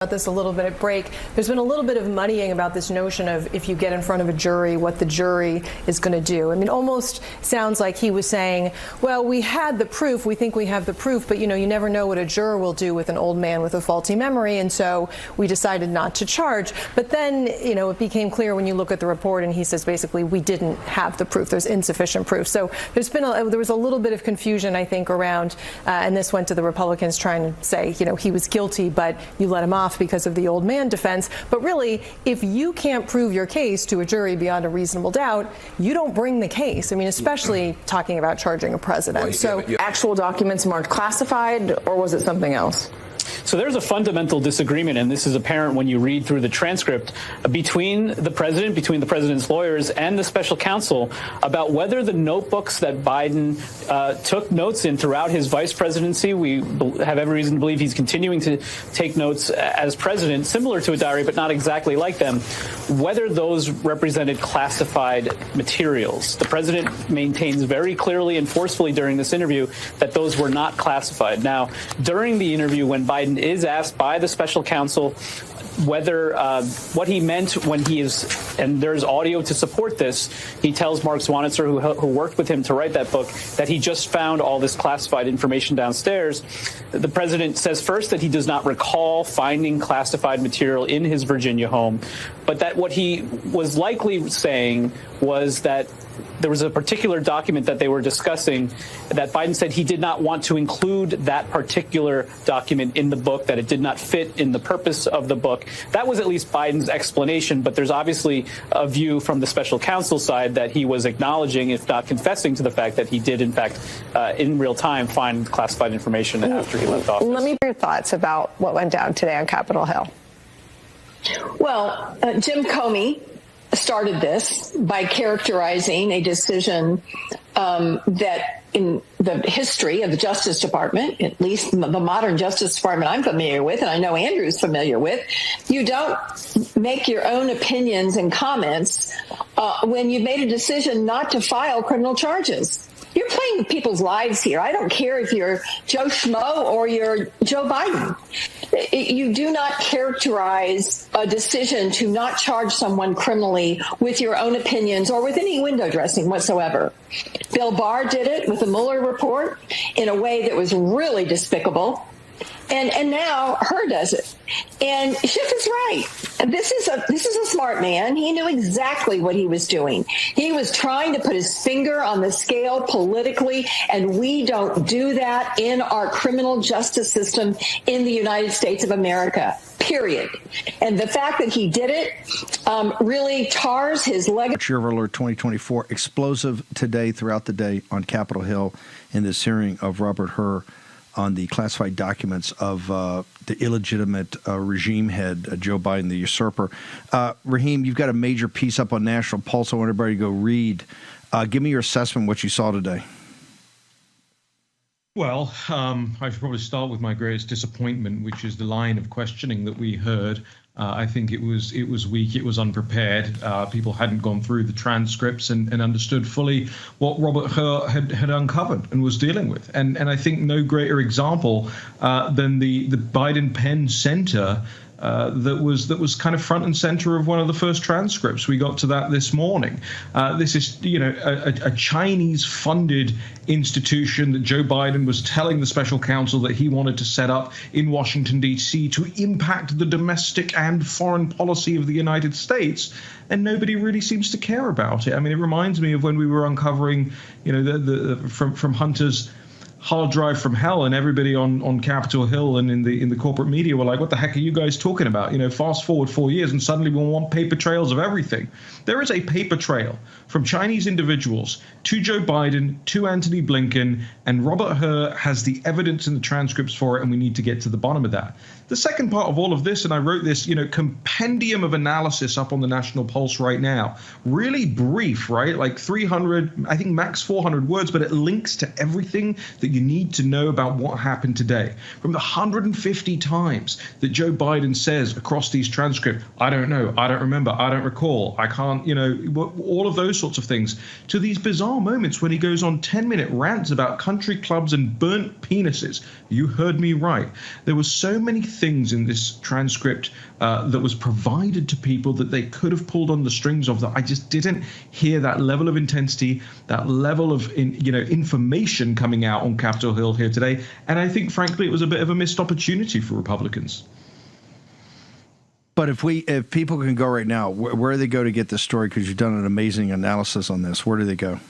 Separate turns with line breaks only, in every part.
About this a little bit at break. There's been a little bit of muddying about this notion of if you get in front of a jury, what the jury is going to do. I mean, almost sounds like he was saying, well, we had the proof, we think we have the proof, but you never know what a juror will do with an old man with a faulty memory, and so we decided not to charge. But then, it became clear when you look at the report, and he says basically we didn't have the proof. There's insufficient proof. So there was a little bit of confusion, I think, around, and this went to the Republicans trying to say, he was guilty, but you let him off because of the old man defense. But really, if you can't prove your case to a jury beyond a reasonable doubt, you don't bring the case. I mean, especially talking about charging a president.
Well, so actual documents marked classified, or was it something else?
So there's a fundamental disagreement, and this is apparent when you read through the transcript, between the president's lawyers, and the special counsel about whether the notebooks that Biden took notes in throughout his vice presidency. We have every reason to believe he's continuing to take notes as president, similar to a diary, but not exactly like them, whether those represented classified materials. The president maintains very clearly and forcefully during this interview that those were not classified. Now, during the interview, when Biden is asked by the special counsel whether what he meant when he is, and there's audio to support this, he tells Mark Zwanitzer, who worked with him to write that book, that he just found all this classified information downstairs. The president says first that he does not recall finding classified material in his Virginia home, but that what he was likely saying was that there was a particular document that they were discussing that Biden said he did not want to include that particular document in the book, that it did not fit in the purpose of the book. That was at least Biden's explanation, but there's obviously a view from the special counsel side that he was acknowledging, if not confessing, to the fact that he did, in fact, in real time, find classified information after he left office.
Let me hear your thoughts about what went down today on Capitol Hill.
Well, Jim Comey started this by characterizing a decision that in the history of the Justice Department, at least the modern Justice Department I'm familiar with, and I know Andrew's familiar with, you don't make your own opinions and comments when you've made a decision not to file criminal charges. You're playing with people's lives here. I don't care if you're Joe Schmo or you're Joe Biden. You do not characterize a decision to not charge someone criminally with your own opinions or with any window dressing whatsoever. Bill Barr did it with the Mueller report in a way that was really despicable. And now Hur does it. And Schiff is right. This is a smart man. He knew exactly what he was doing. He was trying to put his finger on the scale politically, and we don't do that in our criminal justice system in the United States of America, period. And the fact that he did it really tars his legacy.
Chair of Alert 2024, explosive today throughout the day on Capitol Hill in this hearing of Robert Hur on the classified documents of the illegitimate regime head, Joe Biden, the usurper. Raheem, you've got a major piece up on National Pulse. I want everybody to go read. Give me your assessment of what you saw today.
Well, I should probably start with my greatest disappointment, which is the line of questioning that we heard. I think it was weak. It was unprepared. People hadn't gone through the transcripts and understood fully what Robert Hur had uncovered and was dealing with. And I think no greater example than the Biden Penn Center that was kind of front and center of one of the first transcripts. We got to that this morning. This is, a Chinese-funded institution that Joe Biden was telling the special counsel that he wanted to set up in Washington, D.C. to impact the domestic and foreign policy of the United States. And nobody really seems to care about it. I mean, it reminds me of when we were uncovering, from Hunter's hard drive from hell, and everybody on Capitol Hill and in the corporate media were like, what the heck are you guys talking about? Fast forward 4 years and suddenly we want paper trails of everything. There is a paper trail from Chinese individuals to Joe Biden, to Antony Blinken, and Robert Hur has the evidence in the transcripts for it, and we need to get to the bottom of that. The second part of all of this, and I wrote this, compendium of analysis up on the National Pulse right now, really brief, right? Like 300, I think max 400 words, but it links to everything that you need to know about what happened today. From the 150 times that Joe Biden says across these transcripts, I don't know, I don't remember, I don't recall, I can't, all of those sorts of things, to these bizarre moments when he goes on 10-minute rants about country clubs and burnt penises. You heard me right. There were so many things in this transcript that was provided to people that they could have pulled on the strings of, that I just didn't hear that level of intensity, that level of information coming out on Capitol Hill here today. And I think, frankly, it was a bit of a missed opportunity for Republicans.
But if people can go right now, where do they go to get this story? Because you've done an amazing analysis on this. Where do they go?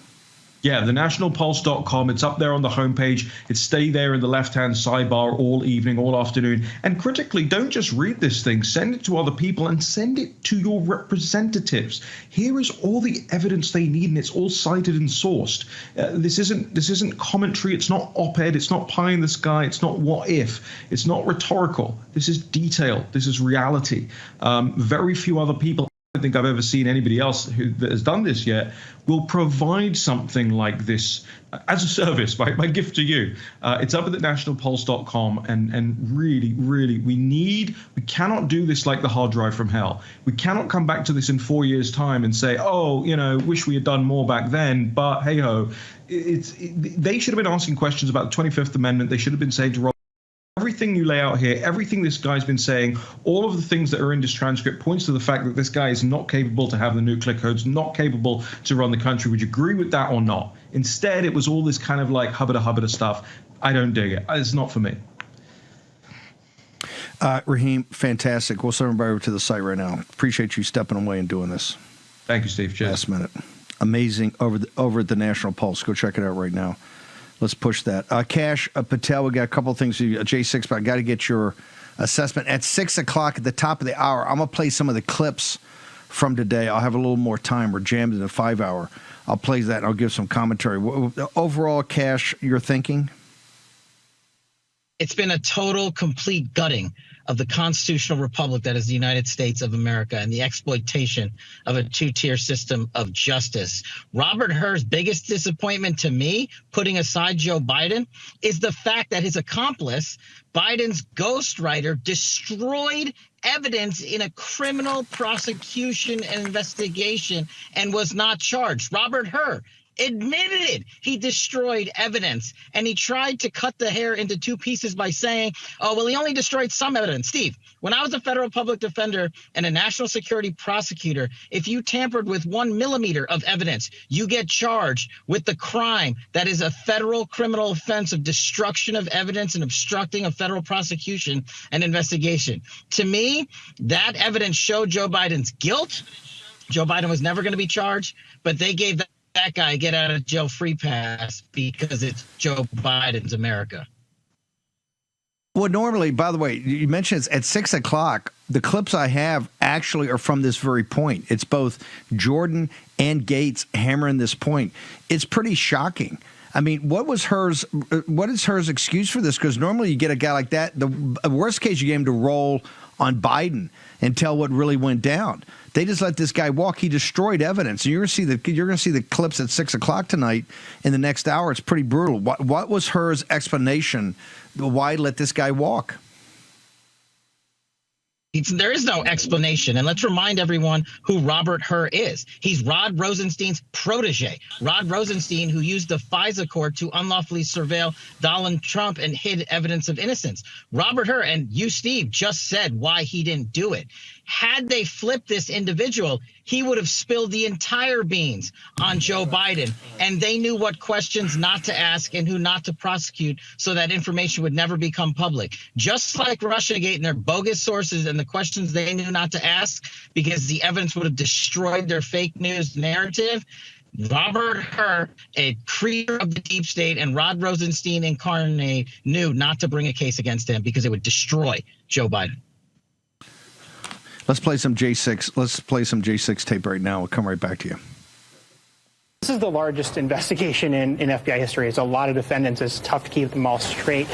Yeah, thenationalpulse.com. It's up there on the homepage. It's stay there in the left-hand sidebar all evening, all afternoon. And critically, don't just read this thing. Send it to other people and send it to your representatives. Here is all the evidence they need, and it's all cited and sourced. This isn't commentary. It's not op-ed. It's not pie in the sky. It's not what if. It's not rhetorical. This is detail. This is reality. Very few other people, I don't think I've ever seen anybody else that has done this yet, will provide something like this as a service. My gift to you. It's up at thenationalpulse.com, and really, we cannot do this like the hard drive from hell. We cannot come back to this in 4 years' time and say, wish we had done more back then, but hey ho. They should have been asking questions about the 25th Amendment. They should have been saying to Rob, everything you lay out here, everything this guy's been saying, all of the things that are in this transcript points to the fact that this guy is not capable to have the nuclear codes, not capable to run the country. Would you agree with that or not? Instead, it was all this kind of like hubba stuff. I don't dig it. It's not for me.
Raheem, fantastic. We'll send everybody over to the site right now. Appreciate you stepping away and doing this.
Thank you, Steve. Cheers.
Last minute. Amazing over at the National Pulse. Go check it out right now. Let's push that. Cash Patel, we got a couple of things. J6, but I got to get your assessment. At 6 o'clock at the top of the hour, I'm going to play some of the clips from today. I'll have a little more time. We're jammed in a 5 hour. I'll play that and I'll give some commentary. Overall, Cash, your thinking?
It's been a total, complete gutting of the constitutional republic that is the United States of America and the exploitation of a two-tier system of justice. Robert Hur's biggest disappointment to me, putting aside Joe Biden, is the fact that his accomplice, Biden's ghostwriter, destroyed evidence in a criminal prosecution and investigation and was not charged. Robert Hur admitted he destroyed evidence, and he tried to cut the hair into two pieces by saying, he only destroyed some evidence. Steve, when I was a federal public defender and a national security prosecutor, if you tampered with 1 millimeter of evidence, you get charged with the crime that is a federal criminal offense of destruction of evidence and obstructing a federal prosecution and investigation. To me, that evidence showed Joe Biden's guilt. Joe Biden was never going to be charged, but they gave that guy get out of jail free pass because it's Joe Biden's America.
Well, normally, by the way, you mentioned it's at 6 o'clock. The clips I have actually are from this very point. It's both Jordan and Gates hammering this point. It's pretty shocking. I mean, what is Hur's excuse for this? Because normally you get a guy like that, the worst case you get him to roll on Biden and tell what really went down. They just let this guy walk. He destroyed evidence. And you're going to see the clips at 6 o'clock tonight. In the next hour, it's pretty brutal. What was Hur's explanation? Why let this guy walk?
There is no explanation. And let's remind everyone who Robert Hur is. He's Rod Rosenstein's protege. Rod Rosenstein, who used the FISA court to unlawfully surveil Donald Trump and hid evidence of innocence. Robert Hur, and you, Steve, just said why he didn't do it. Had they flipped this individual, he would have spilled the entire beans on Joe Biden. And they knew what questions not to ask and who not to prosecute so that information would never become public. Just like Russiagate and their bogus sources and the questions they knew not to ask because the evidence would have destroyed their fake news narrative. Robert Hur, a creator of the deep state, and Rod Rosenstein incarnate knew not to bring a case against him because it would destroy Joe Biden.
Let's play some J6. Let's play some J6 tape right now. We'll come right back to you.
This is the largest investigation in FBI history. It's a lot of defendants. It's tough to keep them all straight.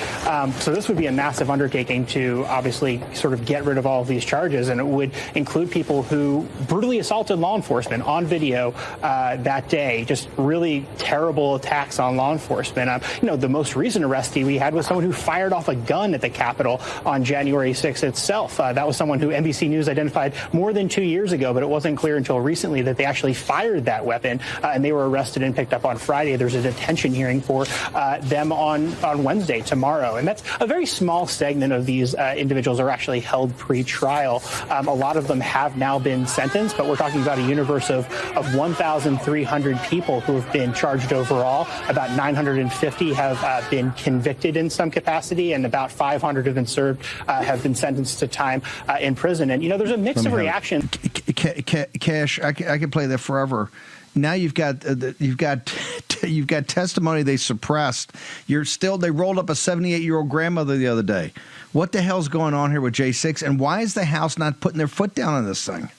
So this would be a massive undertaking to obviously sort of get rid of all of these charges. And it would include people who brutally assaulted law enforcement on video that day. Just really terrible attacks on law enforcement. The most recent arrestee we had was someone who fired off a gun at the Capitol on January 6th itself. That was someone who NBC News identified more than 2 years ago, but it wasn't clear until recently that they actually fired that weapon, and they were arrested and picked up on Friday. There's a detention hearing for them on Wednesday, tomorrow. And that's a very small segment of these individuals are actually held pre-trial. A lot of them have now been sentenced, but we're talking about a universe of 1,300 people who have been charged overall. About 950 have been convicted in some capacity, and about 500 have been sentenced to time in prison. And, there's a mix of reaction.
Cash, I can play that forever. Now you've got testimony they suppressed. They rolled up a 78-year-old grandmother the other day. What the hell's going on here with J6, and why is the House not putting their foot down on this thing?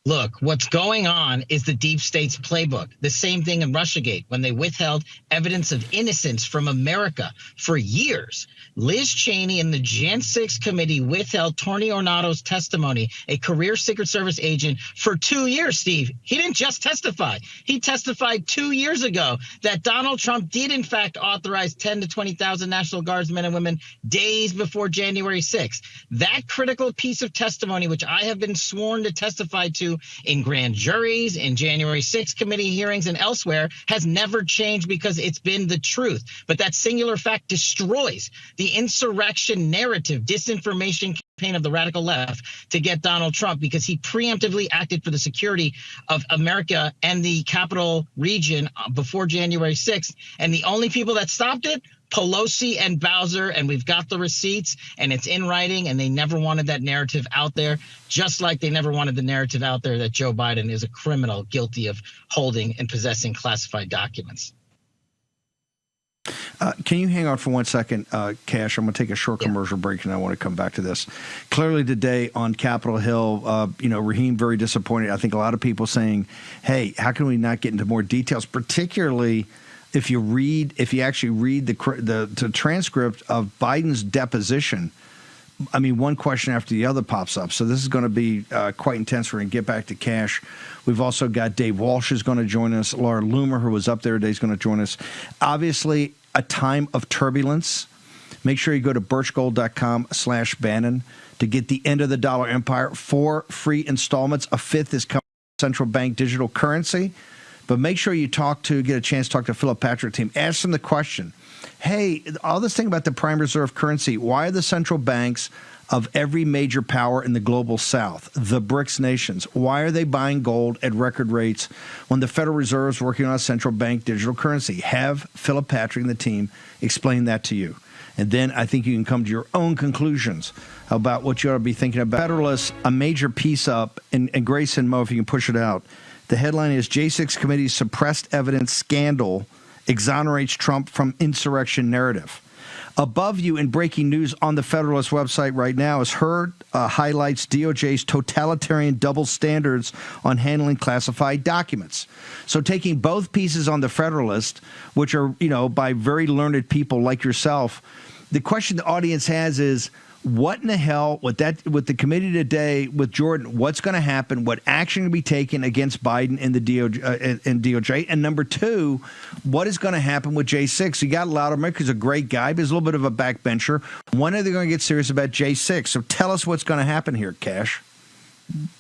Look, what's going on is the deep state's playbook. The same thing in Russiagate when they withheld evidence of innocence from America for years. Liz Cheney and the Jan 6 committee withheld Tony Ornato's testimony, a career Secret Service agent, for 2 years, Steve. He didn't just testify. He testified 2 years ago that Donald Trump did, in fact, authorize 10 to 20,000 National Guardsmen and women days before January 6th. That critical piece of testimony, which I have been sworn to testify to in grand juries, in January 6th committee hearings, and elsewhere, has never changed because it's been the truth. But that singular fact destroys the insurrection narrative, disinformation campaign of the radical left to get Donald Trump, because he preemptively acted for the security of America and the capital region before January 6th. And the only people that stopped it, Pelosi and Bowser, and we've got the receipts, and it's in writing, and they never wanted that narrative out there, just like they never wanted the narrative out there that Joe Biden is a criminal guilty of holding and possessing classified documents.
Can you hang on for 1 second, Cash? I'm going to take a short commercial break, and I want to come back to this. Clearly today on Capitol Hill, Raheem very disappointed. I think a lot of people saying, hey, how can we not get into more details, particularly if you actually read the transcript of Biden's deposition. I mean, one question after the other pops up. So this is going to be quite intense. We're going to get back to Cash. We've also got Dave Walsh is going to join us. Laura Loomer, who was up there today, is going to join us. Obviously, a time of turbulence. Make sure you go to birchgold.com/Bannon to get the End of the Dollar Empire. 4 free installments. A 5th is coming. Central bank digital currency. But make sure you get a chance to talk to Philip Patrick team. Ask them the question. Hey, all this thing about the prime reserve currency, why are the central banks of every major power in the global south, the BRICS nations, why are they buying gold at record rates when the Federal Reserve is working on a central bank digital currency? Have Philip Patrick and the team explain that to you. And then I think you can come to your own conclusions about what you ought to be thinking about. Federalists, a major piece up, and Grace and Mo, if you can push it out. The headline is J6 Committee's Suppressed Evidence Scandal Exonerates Trump from Insurrection Narrative. Above you in breaking news on the Federalist website right now is highlights DOJ's totalitarian double standards on handling classified documents. So taking both pieces on the Federalist, which are, by very learned people like yourself, the question the audience has is, what in the hell with the committee today with Jordan? What's going to happen? What action to be taken against Biden and the DOJ? And number two, what is going to happen with J6? You got Loudermilk, who's a great guy, but he's a little bit of a backbencher. When are they going to get serious about J6? So tell us what's going to happen here, Cash.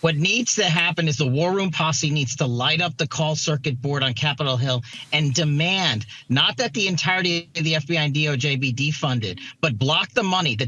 What needs to happen is the War Room Posse needs to light up the call circuit board on Capitol Hill and demand not that the entirety of the FBI and DOJ be defunded, but block the money, the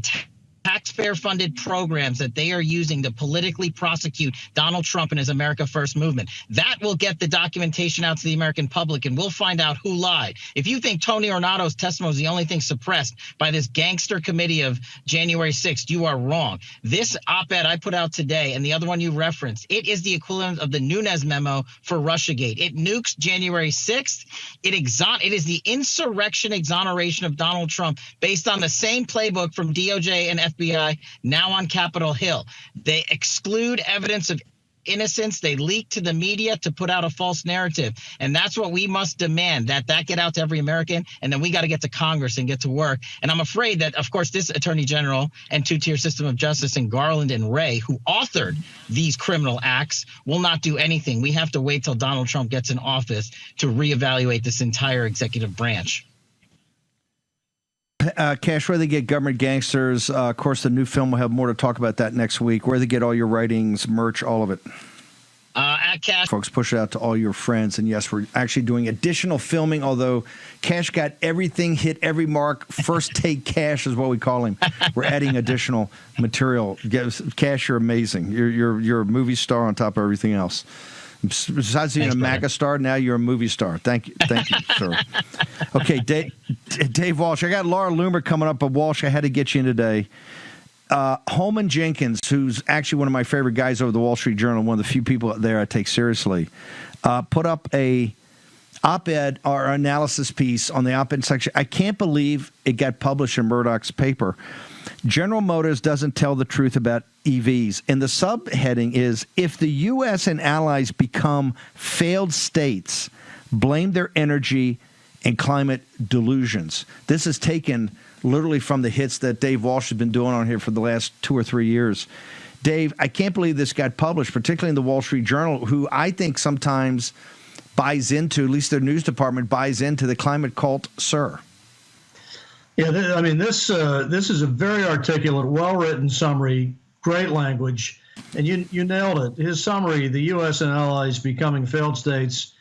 taxpayer-funded programs that they are using to politically prosecute Donald Trump and his America First movement. That will get the documentation out to the American public, and we'll find out who lied. If you think Tony Ornato's testimony is the only thing suppressed by this gangster committee of January 6th, you are wrong. This op-ed I put out today and the other one you referenced, it is the equivalent of the Nunes memo for Russiagate. It nukes January 6th. It is the insurrection exoneration of Donald Trump based on the same playbook from DOJ and FBI now on Capitol Hill. They exclude evidence of innocence. They leak to the media to put out a false narrative. And that's what we must demand, that get out to every American. And then we got to get to Congress and get to work. And I'm afraid that, of course, this Attorney General and two-tier system of justice in Garland and Wray, who authored these criminal acts, will not do anything. We have to wait till Donald Trump gets in office to reevaluate this entire executive branch.
Cash, where they get government gangsters. Of course, the new film will have more to talk about that next week. Where they get all your writings, merch, all of it.
At Cash.
Folks, push it out to all your friends. And yes, we're actually doing additional filming, although Cash got everything, hit every mark. First take Cash is what we call him. We're adding additional material. Cash, you're amazing. You're a movie star on top of everything else. Besides being a MAGA star, now you're a movie star. Thank you, sir. Okay, Dave Walsh. I got Laura Loomer coming up, but Walsh, I had to get you in today. Holman Jenkins, who's actually one of my favorite guys over the Wall Street Journal, one of the few people there I take seriously, put up a op-ed or analysis piece on the op-ed section. I can't believe it got published in Murdoch's paper. General Motors doesn't tell the truth about EVs. And the subheading is, if the U.S. and allies become failed states, blame their energy and climate delusions. This is taken literally from the hits that Dave Walsh has been doing on here for the last 2 or 3 years. Dave, I can't believe this got published, particularly in the Wall Street Journal, who I think sometimes buys into, at least their news department buys into the climate cult, sir.
Yeah, I mean, this is a very articulate, well-written summary, great language, and you nailed it. His summary, the U.S. and allies becoming failed states,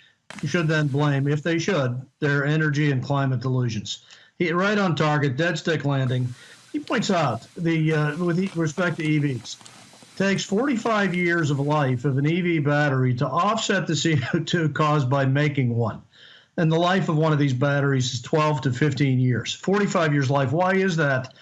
should then blame, if they should, their energy and climate delusions. Right on target, dead stick landing. He points out, with respect to EVs, takes 45 years of life of an EV battery to offset the CO2 caused by making one. And the life of one of these batteries is 12 to 15 years, 45 years life. Why is that?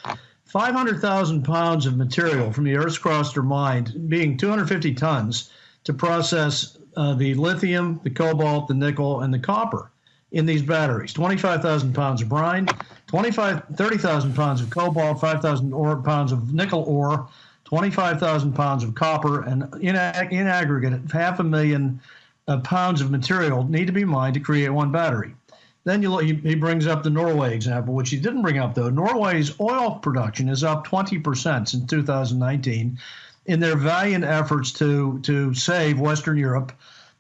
500,000 pounds of material from the Earth's crust or mine, being 250 tons, to process the lithium, the cobalt, the nickel, and the copper in these batteries. 25,000 pounds of brine, 30,000 pounds of cobalt, 5,000 pounds of nickel ore, 25,000 pounds of copper, and in aggregate, 500,000 pounds of material need to be mined to create one battery. Then he brings up the Norway example, which he didn't bring up, though. Norway's oil production is up 20% since 2019 in their valiant efforts to save Western Europe.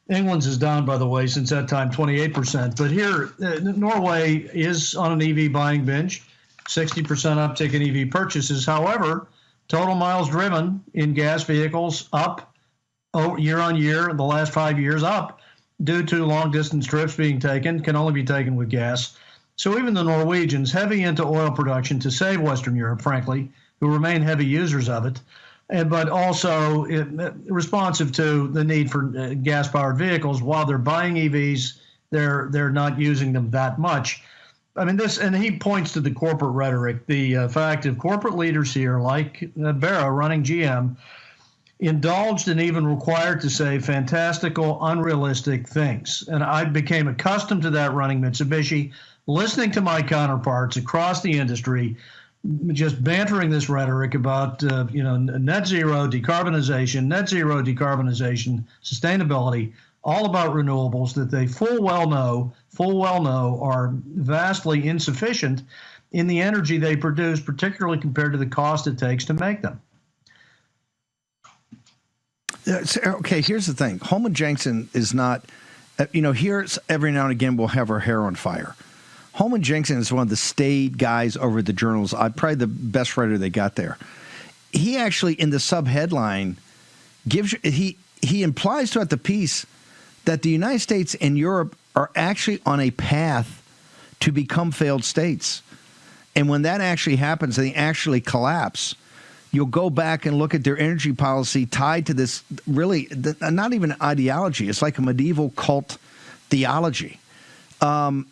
England's is down, by the way, since that time, 28%. But here, Norway is on an EV buying binge, 60% uptick in EV purchases. However, total miles driven in gas vehicles up year on year, the last 5 years up, due to long-distance trips being taken, can only be taken with gas. So even the Norwegians, heavy into oil production to save Western Europe, frankly, who remain heavy users of it, but also responsive to the need for gas-powered vehicles. While they're buying EVs, they're not using them that much. I mean, and he points to the corporate rhetoric, the fact of corporate leaders here, like Barra running GM, indulged and even required to say fantastical, unrealistic things. And I became accustomed to that running Mitsubishi, listening to my counterparts across the industry, just bantering this rhetoric about, net zero decarbonization, sustainability, all about renewables that they full well know are vastly insufficient in the energy they produce, particularly compared to the cost it takes to make them.
Okay, here's the thing. Holman Jenkins is not, here every now and again we'll have our hair on fire. Holman Jenkins is one of the staid guys over at the journals. Probably the best writer they got there. He actually, in the subheadline, he implies throughout the piece that the United States and Europe are actually on a path to become failed states. And when that actually happens, they actually collapse. You'll go back and look at their energy policy tied to this really not even an ideology. It's like a medieval cult theology. How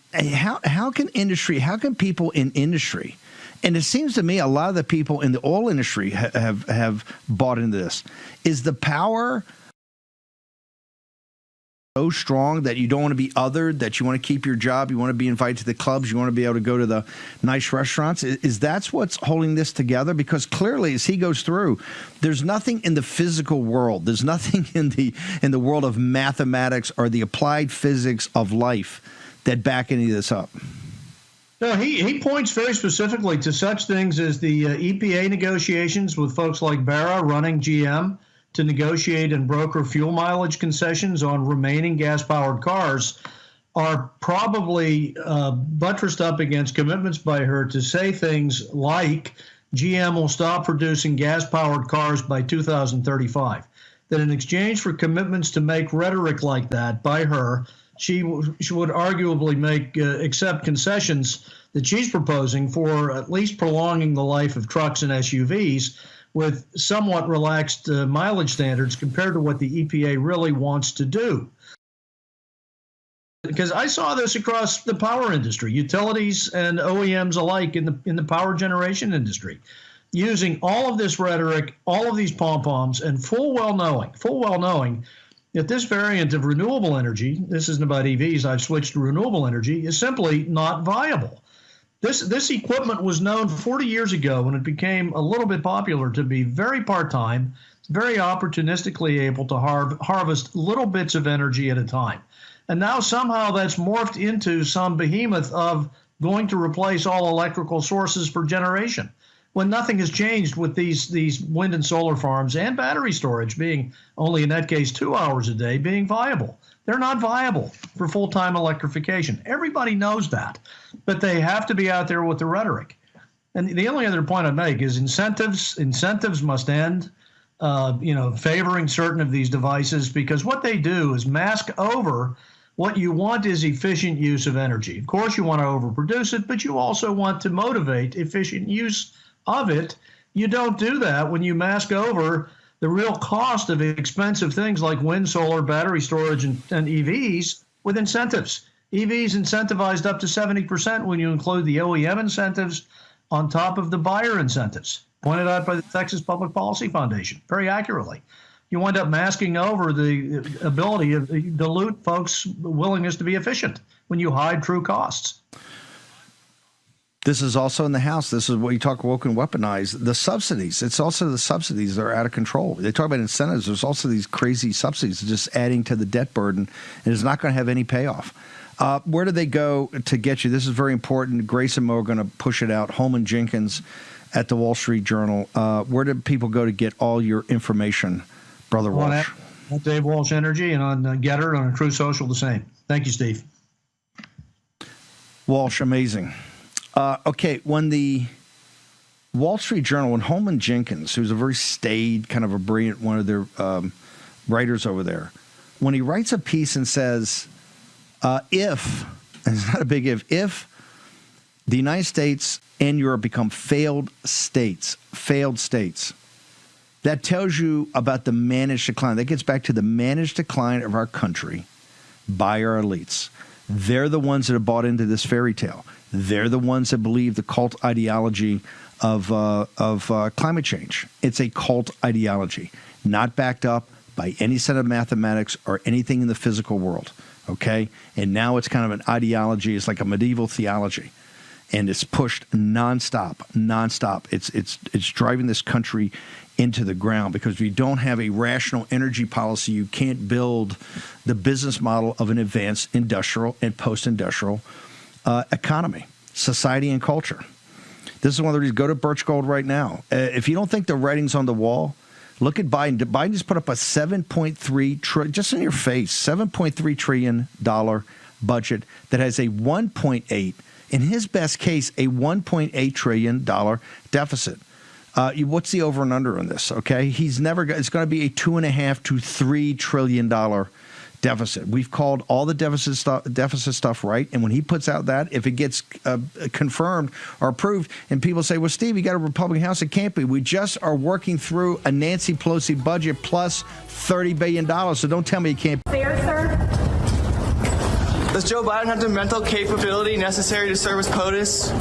can people in industry, and it seems to me a lot of the people in the oil industry have bought into this, is the power so strong that you don't want to be othered, that you want to keep your job, you want to be invited to the clubs, you want to be able to go to the nice restaurants? Is that's what's holding this together? Because clearly, as he goes through, there's nothing in the physical world, there's nothing in the world of mathematics or the applied physics of life that back any of this up.
No, he points very specifically to such things as the EPA negotiations with folks like Barra running GM to negotiate and broker fuel mileage concessions on remaining gas-powered cars are probably buttressed up against commitments by her to say things like GM will stop producing gas-powered cars by 2035. That in exchange for commitments to make rhetoric like that by her, she would arguably accept concessions that she's proposing for at least prolonging the life of trucks and SUVs with somewhat relaxed mileage standards compared to what the EPA really wants to do. Because I saw this across the power industry, utilities and OEMs alike in the power generation industry, using all of this rhetoric, all of these pom-poms, and full well knowing that this variant of renewable energy, this isn't about EVs, I've switched to renewable energy, is simply not viable. This equipment was known 40 years ago when it became a little bit popular to be very part-time, very opportunistically able to harvest little bits of energy at a time. And now somehow that's morphed into some behemoth of going to replace all electrical sources for generation, when nothing has changed with these wind and solar farms and battery storage being only, in that case, 2 hours a day being viable. They're not viable for full-time electrification. Everybody knows that, but they have to be out there with the rhetoric. And the only other point I'd make is incentives must end, favoring certain of these devices, because what they do is mask over what you want is efficient use of energy. Of course, you want to overproduce it, but you also want to motivate efficient use of it. You don't do that when you mask over the real cost of expensive things like wind, solar, battery storage, and EVs with incentives. EVs incentivized up to 70% when you include the OEM incentives on top of the buyer incentives, pointed out by the Texas Public Policy Foundation very accurately. You wind up masking over the ability to dilute folks' willingness to be efficient when you hide true costs.
This is also in the House. This is what you talk woke and weaponized. The subsidies. It's also the subsidies that are out of control. They talk about incentives. There's also these crazy subsidies just adding to the debt burden, and it's not going to have any payoff. Where do they go to get you? This is very important. Grace and Mo are going to push it out. Holman Jenkins at the Wall Street Journal. Where do people go to get all your information, Brother Walsh?
On Dave Walsh Energy and on Getter, on True Social, the same. Thank you, Steve.
Walsh, amazing. Okay, when the Wall Street Journal, when Holman Jenkins, who's a very staid, kind of a brilliant one of their writers over there, when he writes a piece and says, if, and it's not a big if the United States and Europe become failed states, that tells you about the managed decline. That gets back to the managed decline of our country by our elites. They're the ones that have bought into this fairy tale. They're the ones that believe the cult ideology of climate change. It's a cult ideology, not backed up by any set of mathematics or anything in the physical world. Okay, and now it's kind of an ideology. It's like a medieval theology, and it's pushed nonstop. It's driving this country into the ground, because if you don't have a rational energy policy, you can't build the business model of an advanced industrial and post-industrial economy, society, and culture. This is one of the reasons. Go to Birch Gold right now. If you don't think the writing's on the wall, look at Biden. Biden just put up a $7.3 trillion, just in your face, $7.3 trillion budget that has a 1.8, in his best case, a $1.8 trillion deficit. What's the over and under on this? Okay, it's going to be a $2.5 to $3 trillion deficit. We've called all the deficit stuff right, and when he puts out that, if it gets confirmed or approved, and people say, "Well, Steve, you got a Republican House," it can't be. We just are working through a Nancy Pelosi budget plus $30 billion. So don't tell me you can't.
Fair, sir. Does Joe Biden have the mental capability necessary to serve as POTUS?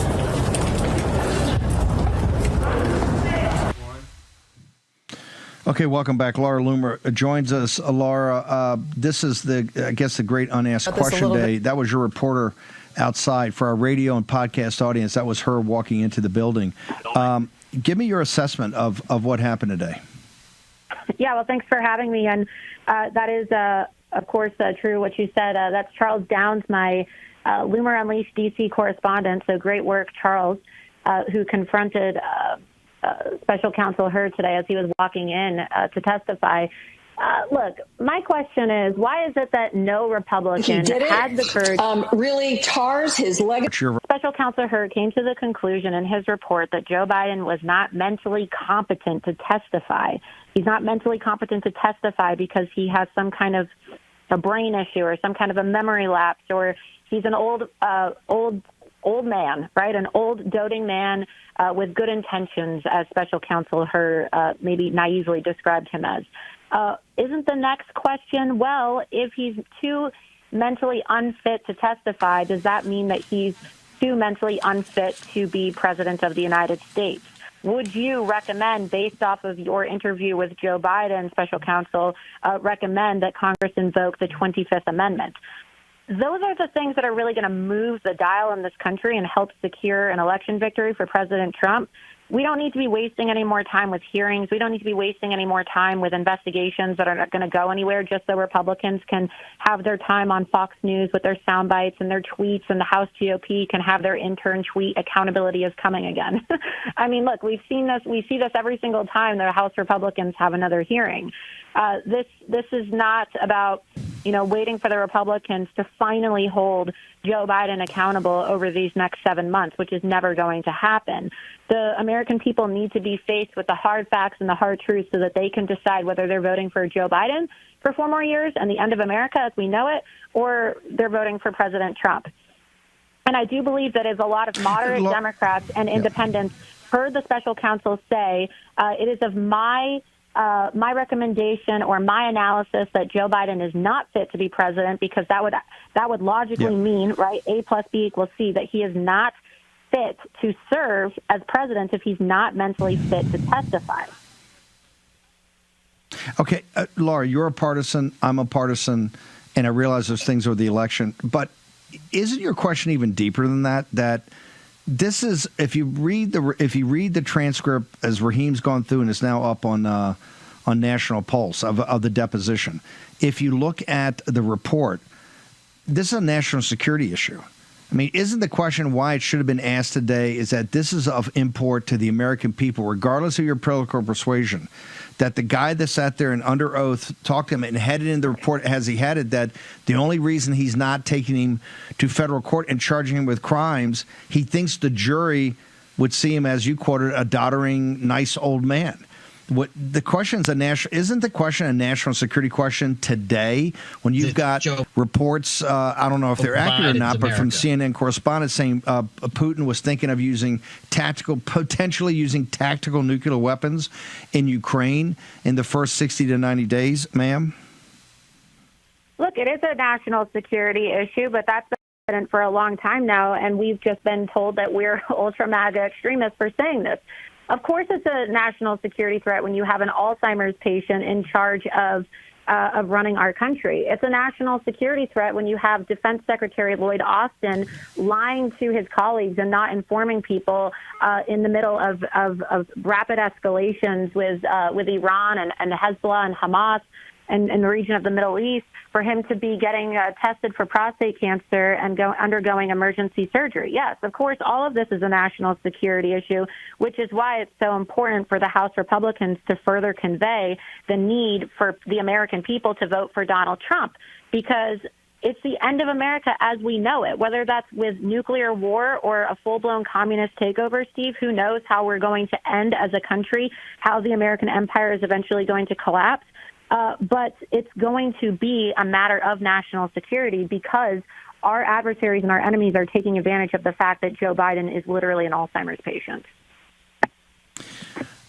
Okay, welcome back. Laura Loomer joins us. Laura, this is the great unasked question day. That was your reporter outside. For our radio and podcast audience, that was her walking into the building. Give me your assessment of what happened today.
Yeah, well, thanks for having me. And that is, of course, true what you said. That's Charles Downs, my Loomer Unleashed D.C. correspondent. So great work, Charles, who confronted Special Counsel Hurd today as he was walking in to testify. Look, my question is, why is it that no Republican had the courage?
Really tars his legacy.
Special Counsel Hurd came to the conclusion in his report that Joe Biden was not mentally competent to testify. He's not mentally competent to testify because he has some kind of a brain issue or some kind of a memory lapse, or he's an old man, right? An old doting man with good intentions, as Special Counsel Hurd maybe naively described him as. Isn't the next question, well, if he's too mentally unfit to testify, does that mean that he's too mentally unfit to be president of the United States? Would you recommend, based off of your interview with Joe Biden, Special Counsel, recommend that Congress invoke the 25th Amendment? Those are the things that are really going to move the dial in this country and help secure an election victory for President Trump. We don't need to be wasting any more time with hearings. We don't need to be wasting any more time with investigations that are not going to go anywhere just so Republicans can have their time on Fox News with their sound bites and their tweets, and the House GOP can have their intern tweet accountability is coming again. I mean, look, we've seen this. We see this every single time the House Republicans have another hearing. This is not about, waiting for the Republicans to finally hold Joe Biden accountable over these next 7 months, which is never going to happen. The American people need to be faced with the hard facts and the hard truths so that they can decide whether they're voting for Joe Biden for 4 more years and the end of America as we know it, or they're voting for President Trump. And I do believe that as a lot of moderate Democrats and independents heard the special counsel say, it is of my recommendation or my analysis that Joe Biden is not fit to be president, because that would logically mean, right, A plus B equals C, that he is not fit to serve as president if he's not mentally fit to testify.
Okay, Laura, you're a partisan, I'm a partisan, and I realize those things are the election, but isn't your question even deeper than that? That this is, if you read the transcript as Raheem's gone through and is now up on National Pulse of the deposition, if you look at the report, this is a national security issue. I mean, isn't the question why it should have been asked today is that this is of import to the American people, regardless of your political persuasion, that the guy that sat there and under oath talked to him and had it in the report as he had it, that the only reason he's not taking him to federal court and charging him with crimes, he thinks the jury would see him, as you quoted, a doddering, nice old man. What the question's isn't the question a national security question today when you've got reports, I don't know if they're accurate or not, but from CNN correspondents saying Putin was thinking of potentially using tactical nuclear weapons in Ukraine in the first 60 to 90 days, ma'am?
Look, it is a national security issue, but that's been for a long time now, and we've just been told that we're ultra MAGA extremists for saying this. Of course, it's a national security threat when you have an Alzheimer's patient in charge of running our country. It's a national security threat when you have Defense Secretary Lloyd Austin lying to his colleagues and not informing people in the middle of rapid escalations with Iran and Hezbollah and Hamas and in the region of the Middle East, for him to be getting tested for prostate cancer and undergoing emergency surgery. Yes, of course, all of this is a national security issue, which is why it's so important for the House Republicans to further convey the need for the American people to vote for Donald Trump, because it's the end of America as we know it, whether that's with nuclear war or a full-blown communist takeover, Steve. Who knows how we're going to end as a country, how the American empire is eventually going to collapse. But it's going to be a matter of national security, because our adversaries and our enemies are taking advantage of the fact that Joe Biden is literally an Alzheimer's patient.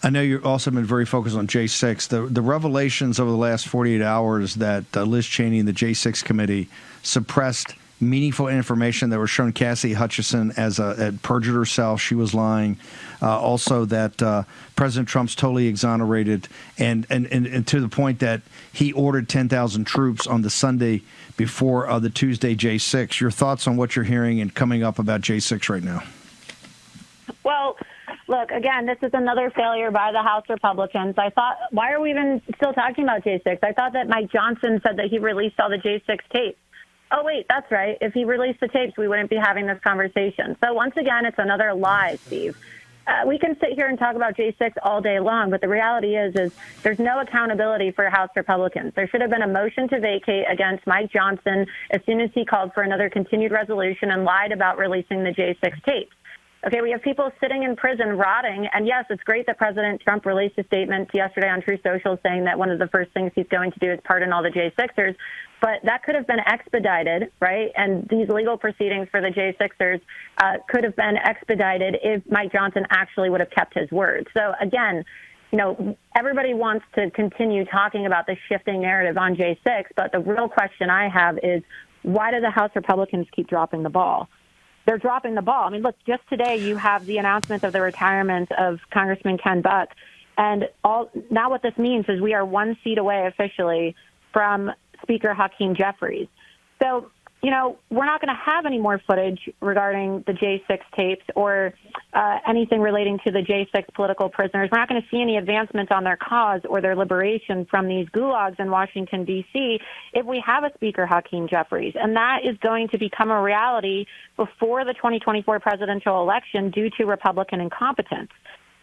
I know you've also been very focused on J6. The revelations over the last 48 hours that Liz Cheney and the J6 committee suppressed meaningful information that was shown Cassie Hutchinson had perjured herself. She was lying. Also that President Trump's totally exonerated, and to the point that he ordered 10,000 troops on the Sunday before the Tuesday J6. Your thoughts on what you're hearing and coming up about J6 right now?
Well, look, again, this is another failure by the House Republicans. I thought, why are we even still talking about J6? I thought that Mike Johnson said that he released all the J6 tapes. Oh, wait, that's right. If he released the tapes, we wouldn't be having this conversation. So once again, it's another lie, Steve. We can sit here and talk about J6 all day long, but the reality is there's no accountability for House Republicans. There should have been a motion to vacate against Mike Johnson as soon as he called for another continued resolution and lied about releasing the J6 tapes. Okay, we have people sitting in prison rotting, and yes, it's great that President Trump released a statement yesterday on Truth Social saying that one of the first things he's going to do is pardon all the J6ers, but that could have been expedited, right? And these legal proceedings for the J6ers could have been expedited if Mike Johnson actually would have kept his word. So again, you know, everybody wants to continue talking about the shifting narrative on J6, but the real question I have is, why do the House Republicans keep dropping the ball? They're dropping the ball. I mean, look, just today you have the announcement of the retirement of Congressman Ken Buck. And now what this means is we are one seat away officially from Speaker Hakeem Jeffries. So, you know, we're not going to have any more footage regarding the J6 tapes or anything relating to the J6 political prisoners. We're not going to see any advancements on their cause or their liberation from these gulags in Washington, D.C. if we have a Speaker Hakeem Jeffries. And that is going to become a reality before the 2024 presidential election due to Republican incompetence.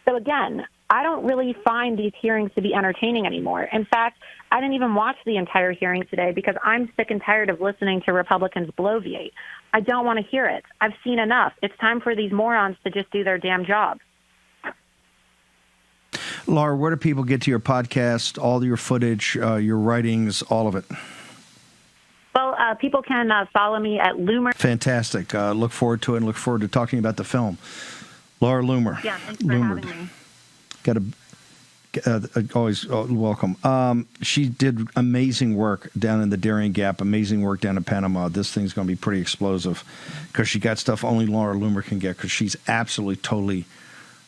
So again, I don't really find these hearings to be entertaining anymore. In fact, I didn't even watch the entire hearing today because I'm sick and tired of listening to Republicans bloviate. I don't want to hear it. I've seen enough. It's time for these morons to just do their damn job.
Laura, where do people get to your podcast, all your footage, your writings, all of it?
Well, people can follow me at Loomer.
Fantastic. Look forward to it and look forward to talking about the film. Laura Loomer.
Yeah, thanks for having me.
Always welcome. She did amazing work down in the Darien Gap, amazing work down in Panama. This thing's going to be pretty explosive because she got stuff only Laura Loomer can get because she's absolutely, totally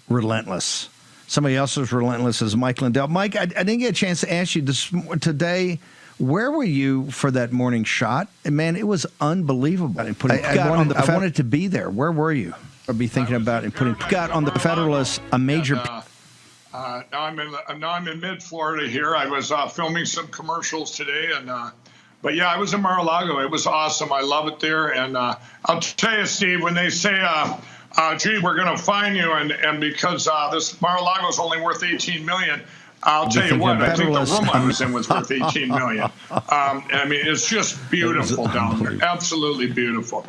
relentless. Somebody else as relentless as Mike Lindell. Mike, I didn't get a chance to ask you this today. Where were you for that morning shot? And man, it was unbelievable. I wanted to be there. Where were you? I'd be thinking about and putting got on the Federalist a major.
Now I'm in mid Florida here. I was filming some commercials today, but yeah, I was in Mar-a-Lago. It was awesome. I love it there. And I'll tell you, Steve, when they say, "Gee, we're going to fine you," and because this Mar-a-Lago is only worth $18 million. I'll tell you what, I think the room I was in was worth $18 million. I mean, it's just beautiful down there. Absolutely beautiful.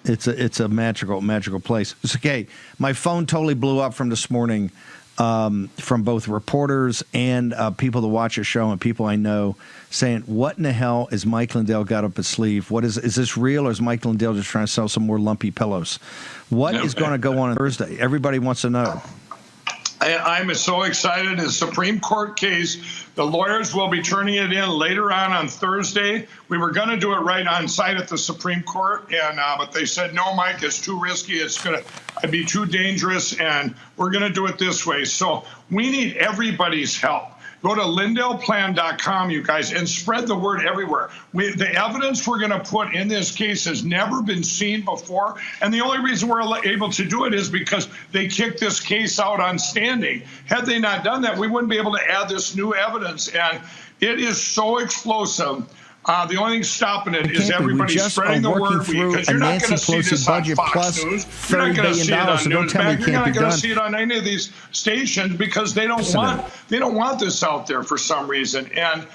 It's a magical place. It's okay. My phone totally blew up from this morning from both reporters and people that watch the show and people I know saying, what in the hell is Mike Lindell got up his sleeve? What is this real, or is Mike Lindell just trying to sell some more lumpy pillows? What is going to go on Thursday? Everybody wants to know.
I'm so excited. The Supreme Court case, the lawyers will be turning it in later on Thursday. We were going to do it right on site at the Supreme Court, but they said, no, Mike, it's too risky. It's going to be too dangerous, and we're going to do it this way. So we need everybody's help. Go to LindellPlan.com, you guys, and spread the word everywhere. The evidence we're going to put in this case has never been seen before, and the only reason we're able to do it is because they kicked this case out on standing. Had they not done that, we wouldn't be able to add this new evidence, and it is so explosive. The only thing stopping it is everybody spreading the word, because you're not going to see this on Fox News. You're not going to see it on Newsmax. You're not going to see it on any of these stations because they don't want this out there for some reason. And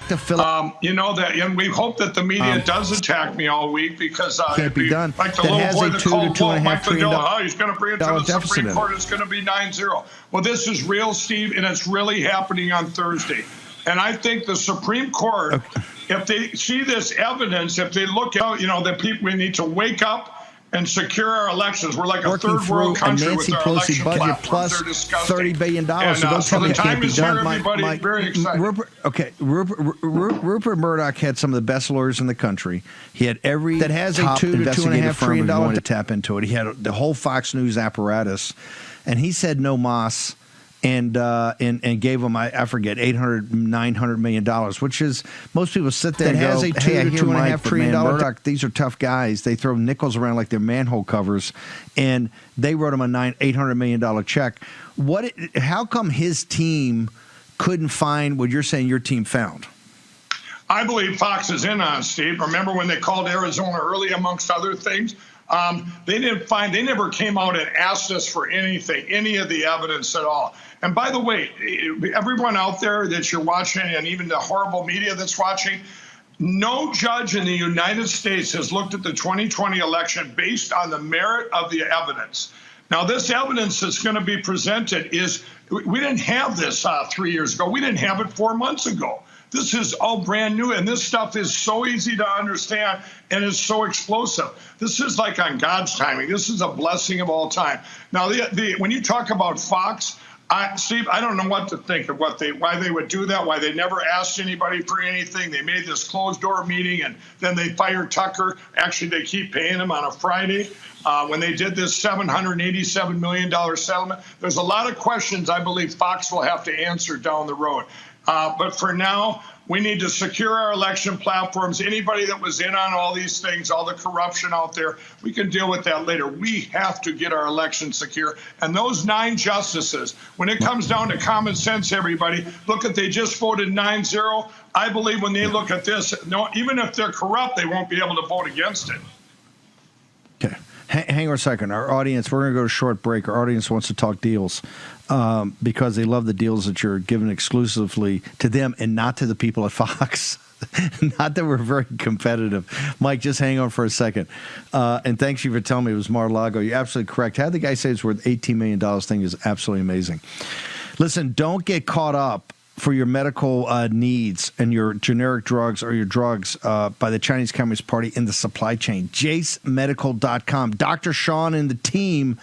you know that, and we hope that the media does attack me all week because
can't be done.
Like the little boy that called Mike Lindell, he's going to bring it to the Supreme Court. It's going to be 9-0. Well, this is real, Steve, and it's really happening on Thursday. And I think the Supreme Court, if they see this evidence, if they look out, the people, we need to wake up and secure our elections. We're like a
working
third world
through a
country
Nancy
with our
Pelosi
election
budget
platforms.
plus
They're disgusting.
$30 billion.
And,
So don't
so
tell me
the
it can't
time
be
is here,
done.
everybody. Very excited.
Rupert Murdoch had some of the best lawyers in the country. He had every
that has a
top
$2 to
investigative
$2.5
firm
trillion
who wanted to tap into it. He had the whole Fox News apparatus, and he said no mas. And gave them I forget $900 million, which is most people sit there
that
and
has
go,
a $2
hey, I
to
hear Mike,
$2.5
but
trillion
man, Murdoch, these are tough guys. They throw nickels around like they're manhole covers, and they wrote him a $800 million check. How come his team couldn't find what you're saying your team found?
I believe Fox is in on, Steve. Remember when they called Arizona early, amongst other things? They never came out and asked us for anything, any of the evidence at all. And by the way, everyone out there that you're watching, and even the horrible media that's watching, no judge in the United States has looked at the 2020 election based on the merit of the evidence. Now, this evidence that's going to be presented we didn't have this 3 years ago. We didn't have it 4 months ago. This is all brand new, and this stuff is so easy to understand and is so explosive. This is like on God's timing. This is a blessing of all time. Now, when you talk about Fox, Steve, I don't know what to think of why they would do that, why they never asked anybody for anything. They made this closed-door meeting, and then they fired Tucker. Actually, they keep paying him on a Friday. When they did this $787 million settlement, there's a lot of questions I believe Fox will have to answer down the road. But for now, we need to secure our election platforms. Anybody that was in on all these things, all the corruption out there, we can deal with that later. We have to get our election secure. And those 9 justices, when it comes down to common sense, everybody, look at they just voted 9-0. I believe when they look at this, even if they're corrupt, they won't be able to vote against it.
Okay. Hang on a second. Our audience, we're going to go to a short break. Our audience wants to talk deals because they love the deals that you're giving exclusively to them and not to the people at Fox. Not that we're very competitive. Mike, just hang on for a second. And thanks you for telling me it was Mar-a-Lago. You're absolutely correct. How did the guy say it's worth $18 million thing is absolutely amazing. Listen, don't get caught up for your medical needs and your generic drugs or your drugs by the Chinese Communist Party in the supply chain. JaceMedical.com. Dr. Sean and the team